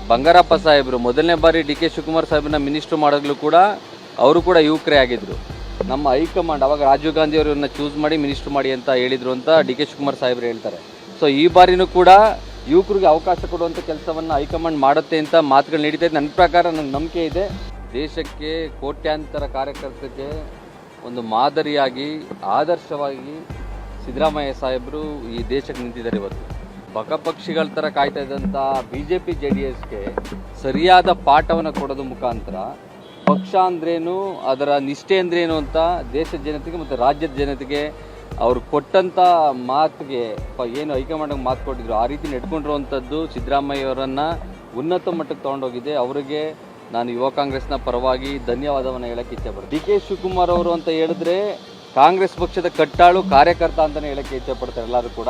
ಬಂಗಾರಪ್ಪ ಸಾಹೇಬರು ಮೊದಲನೇ ಬಾರಿ ಡಿ ಕೆ ಶಿವಕುಮಾರ್ ಸಾಹೇಬ್ರನ್ನ ಮಿನಿಸ್ಟ್ರು ಮಾಡೋಗ್ಲೂ ಕೂಡ ಅವರು ಕೂಡ ಯುವಕರೇ ಆಗಿದ್ದರು. ನಮ್ಮ ಹೈಕಮಾಂಡ್ ಅವಾಗ ರಾಜೀವ್ ಗಾಂಧಿ ಅವರನ್ನ ಚೂಸ್ ಮಾಡಿ ಮಿನಿಸ್ಟ್ರು ಮಾಡಿ ಅಂತ ಹೇಳಿದರು ಅಂತ ಡಿ ಕೆ ಶಿವಕುಮಾರ್ ಸಾಹೇಬ್ರು ಹೇಳ್ತಾರೆ. ಸೊ ಈ ಬಾರಿನೂ ಕೂಡ ಯುವಕರಿಗೆ ಅವಕಾಶ ಕೊಡುವಂಥ ಕೆಲಸವನ್ನು ಹೈಕಮಾಂಡ್ ಮಾಡುತ್ತೆ ಅಂತ ಮಾತುಗಳು ನಡೀತಾ ಇದೆ. ನನ್ನ ಪ್ರಕಾರ ನನಗೆ ನಂಬಿಕೆ ಇದೆ. ದೇಶಕ್ಕೆ ಕೋಟ್ಯಾಂತರ ಕಾರ್ಯಕರ್ತರಿಗೆ ಒಂದು ಮಾದರಿಯಾಗಿ ಆದರ್ಶವಾಗಿ ಸಿದ್ದರಾಮಯ್ಯ ಸಾಹೇಬರು ಈ ದೇಶಕ್ಕೆ ನಿಂತಿದ್ದಾರೆ. ಇವತ್ತು ಬಕಪಕ್ಷಿಗಳ ಥರ ಕಾಯ್ತಾ ಇದ್ದಂಥ BJP JDSಗೆ ಸರಿಯಾದ ಪಾಠವನ್ನು ಕೊಡೋದು ಮುಖಾಂತರ ಪಕ್ಷ ಅಂದ್ರೇನು, ಅದರ ನಿಷ್ಠೆ ಅಂದ್ರೇನು ಅಂತ ದೇಶದ ಜನತೆಗೆ ಮತ್ತು ರಾಜ್ಯದ ಜನತೆಗೆ ಅವರು ಕೊಟ್ಟಂಥ ಮಾತಿಗೆ ಏನು ಹೈಕಮಾಂಡ್ಗೆ ಮಾತು ಕೊಟ್ಟಿದ್ರು ಆ ರೀತಿ ನಡ್ಕೊಂಡಿರುವಂಥದ್ದು ಸಿದ್ದರಾಮಯ್ಯವರನ್ನು ಉನ್ನತ ಮಟ್ಟಕ್ಕೆ ತೊಗೊಂಡೋಗಿದೆ. ಅವರಿಗೆ ನಾನು ಯುವ ಕಾಂಗ್ರೆಸ್ನ ಪರವಾಗಿ ಧನ್ಯವಾದವನ್ನು ಹೇಳಕ್ಕೆ ಇಚ್ಛೆಪಡ್ತೀನಿ. ಡಿ ಕೆ ಶಿವಕುಮಾರ್ ಅವರು ಅಂತ ಹೇಳಿದ್ರೆ ಕಾಂಗ್ರೆಸ್ ಪಕ್ಷದ ಕಟ್ಟಾಳು ಕಾರ್ಯಕರ್ತ ಅಂತಲೇ ಹೇಳಕ್ಕೆ ಇಚ್ಛೆಪಡ್ತಾರೆ ಎಲ್ಲರೂ ಕೂಡ.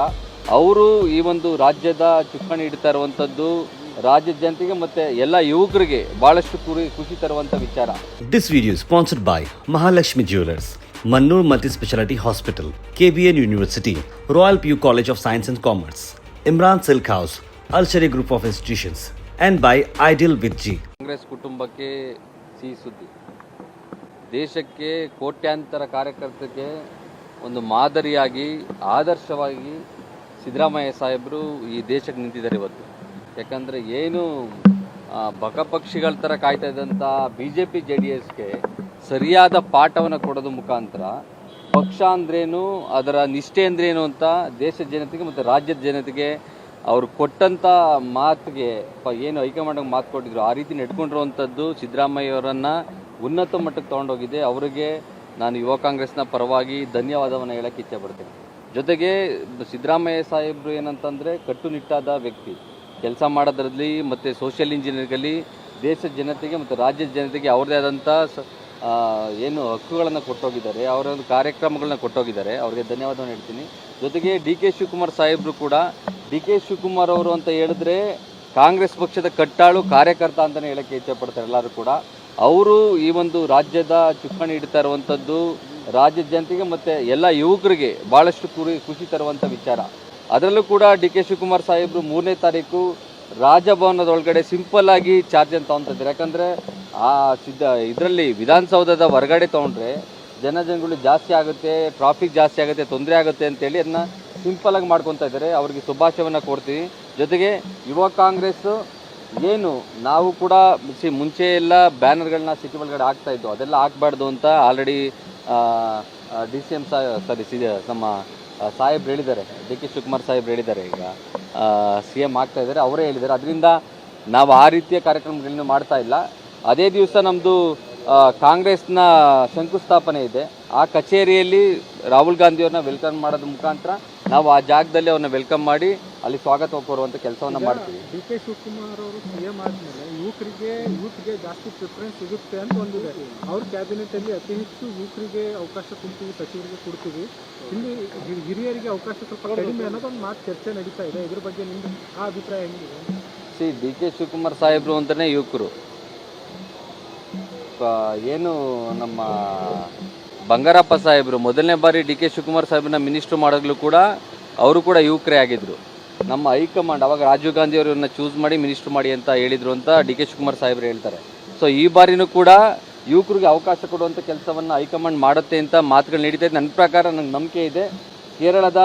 ಅವರು ಈ ಒಂದು ರಾಜ್ಯದ ಚುಕ್ಕಾಣಿ ಹಿಡಿತಾ ಇರುವಂಥದ್ದು ರಾಜ್ಯದ ಜನತೆಗೆ ಮತ್ತು ಎಲ್ಲ ಯುವಕರಿಗೆ ಭಾಳಷ್ಟು ಖುಷಿ ತರುವಂಥ ವಿಚಾರ. This video is sponsored by Mahalakshmi Jewelers, Mannur Multi-Speciality Hospital, KBN University, Royal PU College of Science and Commerce, Imran Silk House, Al-Sharia Group of Institutions, and by Ideal with G. Congress ಕುಟುಂಬಕ್ಕೆ ಸಿಹಿ ಸುದ್ದಿ. ದೇಶಕ್ಕೆ ಕೋಟ್ಯಾಂತರ ಕಾರ್ಯಕರ್ತರಿಗೆ ಒಂದು ಮಾದರಿಯಾಗಿ ಆದರ್ಶವಾಗಿ ಸಿದ್ದರಾಮಯ್ಯ ಸಾಹೇಬರು ಈ ದೇಶಕ್ಕೆ ನಿಂತಿದ್ದಾರೆ ಇವತ್ತು. ಯಾಕಂದರೆ ಏನು ಬಕಪಕ್ಷಿಗಳ ಥರ ಕಾಯ್ತಾ ಇದ್ದಂಥ BJP JDSಗೆ ಸರಿಯಾದ ಪಾಠವನ್ನು ಕೊಡೋದು ಮುಖಾಂತರ ಪಕ್ಷ ಅಂದ್ರೇನು, ಅದರ ನಿಷ್ಠೆ ಅಂದ್ರೇನು ಅಂತ ದೇಶದ ಜನತೆಗೆ ಮತ್ತು ರಾಜ್ಯದ ಜನತೆಗೆ ಅವರು ಕೊಟ್ಟಂಥ ಮಾತಿಗೆ ಏನು ಹೈಕಮಾಂಡ್ಗೆ ಮಾತು ಕೊಟ್ಟಿದ್ರು ಆ ರೀತಿ ನಡ್ಕೊಂಡಿರುವಂಥದ್ದು ಸಿದ್ದರಾಮಯ್ಯವರನ್ನು ಉನ್ನತ ಮಟ್ಟಕ್ಕೆ ತೊಗೊಂಡೋಗಿದೆ. ಅವರಿಗೆ ನಾನು ಯುವ ಕಾಂಗ್ರೆಸ್ನ ಪರವಾಗಿ ಧನ್ಯವಾದವನ್ನು ಹೇಳಕ್ಕೆ ಇಚ್ಛೆಪಡ್ತೀನಿ. ಜೊತೆಗೆ ಸಿದ್ದರಾಮಯ್ಯ ಸಾಹೇಬರು ಏನಂತಂದರೆ ಕಟ್ಟುನಿಟ್ಟಾದ ವ್ಯಕ್ತಿ, ಕೆಲಸ ಮಾಡೋದ್ರಲ್ಲಿ ಮತ್ತು ಸೋಷಿಯಲ್ ಇಂಜಿನಿಯರಿಂಗಲ್ಲಿ ದೇಶದ ಜನತೆಗೆ ಮತ್ತು ರಾಜ್ಯದ ಜನತೆಗೆ ಅವ್ರದ್ದೇ ಆದಂಥ ಏನು ಹಕ್ಕುಗಳನ್ನು ಕೊಟ್ಟೋಗಿದ್ದಾರೆ, ಅವರ ಒಂದು ಕಾರ್ಯಕ್ರಮಗಳನ್ನ ಕೊಟ್ಟೋಗಿದ್ದಾರೆ. ಅವರಿಗೆ ಧನ್ಯವಾದವನ್ನು ಹೇಳ್ತೀನಿ. ಜೊತೆಗೆ ಡಿ ಕೆ ಶಿವಕುಮಾರ್ ಸಾಹೇಬರು ಕೂಡ ಡಿ ಕೆ ಶಿವಕುಮಾರ್ ಅವರು ಅಂತ ಹೇಳಿದ್ರೆ ಕಾಂಗ್ರೆಸ್ ಪಕ್ಷದ ಕಟ್ಟಾಳು ಕಾರ್ಯಕರ್ತ ಅಂತಲೇ ಹೇಳಕ್ಕೆ ಇಚ್ಛೆಪಡ್ತಾರೆ ಎಲ್ಲರೂ ಕೂಡ. ಅವರು ಈ ಒಂದು ರಾಜ್ಯದ ಚುಕ್ಕಾಣಿ ಹಿಡಿತಾ ಇರುವಂಥದ್ದು ರಾಜ್ಯದ ಜನತೆಗೆ ಮತ್ತು ಎಲ್ಲ ಯುವಕರಿಗೆ ಭಾಳಷ್ಟು ಖುಷಿ ತರುವಂಥ ವಿಚಾರ. ಅದರಲ್ಲೂ ಕೂಡ ಡಿ ಕೆ ಶಿವಕುಮಾರ್ ಸಾಹೇಬರು 3ನೇ ತಾರೀಕು ರಾಜಭವನದೊಳಗಡೆ ಸಿಂಪಲ್ ಆಗಿ ಚಾರ್ಜನ್ನು ತೊಗೊತಿದ್ದಾರೆ. ಯಾಕಂದರೆ ಇದರಲ್ಲಿ ವಿಧಾನಸೌಧದ ಹೊರಗಡೆ ತೊಗೊಂಡ್ರೆ ಜನಗಳು ಜಾಸ್ತಿ ಆಗುತ್ತೆ, ಟ್ರಾಫಿಕ್ ಜಾಸ್ತಿ ಆಗುತ್ತೆ, ತೊಂದರೆ ಆಗುತ್ತೆ ಅಂತೇಳಿ ಅದನ್ನ ಸಿಂಪಲಾಗಿ ಮಾಡ್ಕೊತಾ ಇದ್ದಾರೆ. ಅವ್ರಿಗೆ ಶುಭಾಶಯವನ್ನು ಕೊಡ್ತೀವಿ. ಜೊತೆಗೆ ಯುವ ಕಾಂಗ್ರೆಸ್ಸು ಏನು ನಾವು ಕೂಡ ಮುಂಚೆ ಎಲ್ಲ ಬ್ಯಾನರ್ಗಳನ್ನ ಸಿಟಿ ಒಳಗಡೆ ಹಾಕ್ತಾಯಿದ್ದು ಅದೆಲ್ಲ ಹಾಕಬಾರ್ದು ಅಂತ ಆಲ್ರೆಡಿ DCM ನಮ್ಮ ಸಾಹೇಬ್ರು ಹೇಳಿದ್ದಾರೆ, ಡಿ ಕೆ ಶಿವಕುಮಾರ್ ಸಾಹೇಬ್ರು ಹೇಳಿದ್ದಾರೆ. ಈಗ CM ಆಗ್ತಾ ಇದ್ದಾರೆ, ಅವರೇ ಹೇಳಿದ್ದಾರೆ. ಅದರಿಂದ ನಾವು ಆ ರೀತಿಯ ಕಾರ್ಯಕ್ರಮಗಳನ್ನು ಮಾಡ್ತಾ ಇಲ್ಲ. ಅದೇ ದಿವಸ ನಮ್ಮದು ಕಾಂಗ್ರೆಸ್ನ ಶಂಕುಸ್ಥಾಪನೆ ಇದೆ. ಆ ಕಚೇರಿಯಲ್ಲಿ ರಾಹುಲ್ ಗಾಂಧಿಯವ್ರನ್ನ ವೆಲ್ಕಮ್ ಮಾಡೋದ್ರ ಮುಖಾಂತರ ನಾವು ಆ ಜಾಗದಲ್ಲಿ ಅವ್ರನ್ನ ವೆಲ್ಕಮ್ ಮಾಡಿ ಅಲ್ಲಿ ಸ್ವಾಗತ ಕೋರುವಂಥ ಕೆಲಸವನ್ನು ಮಾಡ್ತೀವಿ. ಡಿ ಕೆ ಶಿವಕುಮಾರ್ ಅವರು CM ಆದಮೇಲೆ ಯೂತ್ಗೆ ಜಾಸ್ತಿ ಪ್ರಿಫರೆನ್ಸ್ ಸಿಗುತ್ತೆ ಅಂತ ಒಂದಿದೆ. ಅವ್ರ ಕ್ಯಾಬಿನೆಟಲ್ಲಿ ಅತಿ ಹೆಚ್ಚು ಯುವಕರಿಗೆ ಅವಕಾಶ ಕೊಡ್ತೀವಿ, ಸಚಿವರಿಗೆ ಕೊಡ್ತೀವಿ, ಇಲ್ಲಿ ಹಿರಿಯರಿಗೆ ಅವಕಾಶ ಸ್ವಲ್ಪ ಕಡಿಮೆ ಅನ್ನೋದೊಂದು ಮಾತು ಚರ್ಚೆ ನಡೀತಾ ಇದೆ. ಇದ್ರ ಬಗ್ಗೆ ನಿಮ್ದು ಆ ಅಭಿಪ್ರಾಯ ಹೆಂಗಿದೆ? ಡಿ ಕೆ ಶಿವಕುಮಾರ್ ಸಾಹೇಬರು ಅಂತಲೇ ಯುವಕರು. ಏನು ನಮ್ಮ ಬಂಗಾರಪ್ಪ ಸಾಹೇಬರು ಮೊದಲನೇ ಬಾರಿ ಡಿ ಕೆ ಶಿವಕುಮಾರ್ ಸಾಹೇಬ್ರನ್ನ ಮಿನಿಸ್ಟ್ರು ಮಾಡೋಗ್ಲೂ ಕೂಡ ಅವರು ಕೂಡ ಯುವಕರೇ ಆಗಿದ್ದರು. ನಮ್ಮ ಹೈಕಮಾಂಡ್ ಅವಾಗ ರಾಜೀವ್ ಗಾಂಧಿ ಅವರನ್ನ ಚೂಸ್ ಮಾಡಿ ಮಿನಿಸ್ಟ್ರು ಮಾಡಿ ಅಂತ ಹೇಳಿದರು ಅಂತ ಡಿ ಕೆ ಶಿವಕುಮಾರ್ ಸಾಹೇಬ್ರು ಹೇಳ್ತಾರೆ. ಸೊ ಈ ಬಾರಿನೂ ಕೂಡ ಯುವಕರಿಗೆ ಅವಕಾಶ ಕೊಡುವಂಥ ಕೆಲಸವನ್ನು ಹೈಕಮಾಂಡ್ ಮಾಡುತ್ತೆ ಅಂತ ಮಾತುಗಳು ನಡೀತಾ ಇದೆ. ನನ್ನ ಪ್ರಕಾರ ನನಗೆ ನಂಬಿಕೆ ಇದೆ. ಕೇರಳದ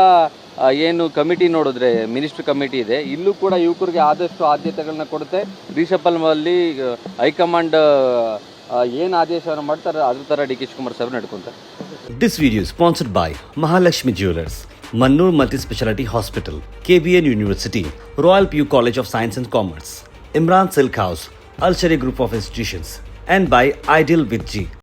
ಏನು ಕಮಿಟಿ ನೋಡಿದ್ರೆ ಮಿನಿಸ್ಟ್ರ್ ಕಮಿಟಿ ಇದೆ, ಇಲ್ಲೂ ಕೂಡ ಯುವಕರಿಗೆ ಆದಷ್ಟು ಆದ್ಯತೆಗಳನ್ನ ಕೊಡುತ್ತೆ. ರಿಷಬಲ್ನಲ್ಲಿ ಹೈಕಮಾಂಡ್ ಏನು ಆದೇಶವನ್ನು ಮಾಡ್ತಾರೆ ಅದ್ರ ಥರ ಡಿ ಕೆ ಶಿವಕುಮಾರ್ ಸಾಹೇಬ್ರು ನಡ್ಕೊತಾರೆ. This video is sponsored by Mahalakshmi Jewelers, Mannur Multi-Speciality Hospital, KBN University, Royal PU College of Science and Commerce, Imran Silk House, Al-Sharia Group of Institutions, and by Ideal with G.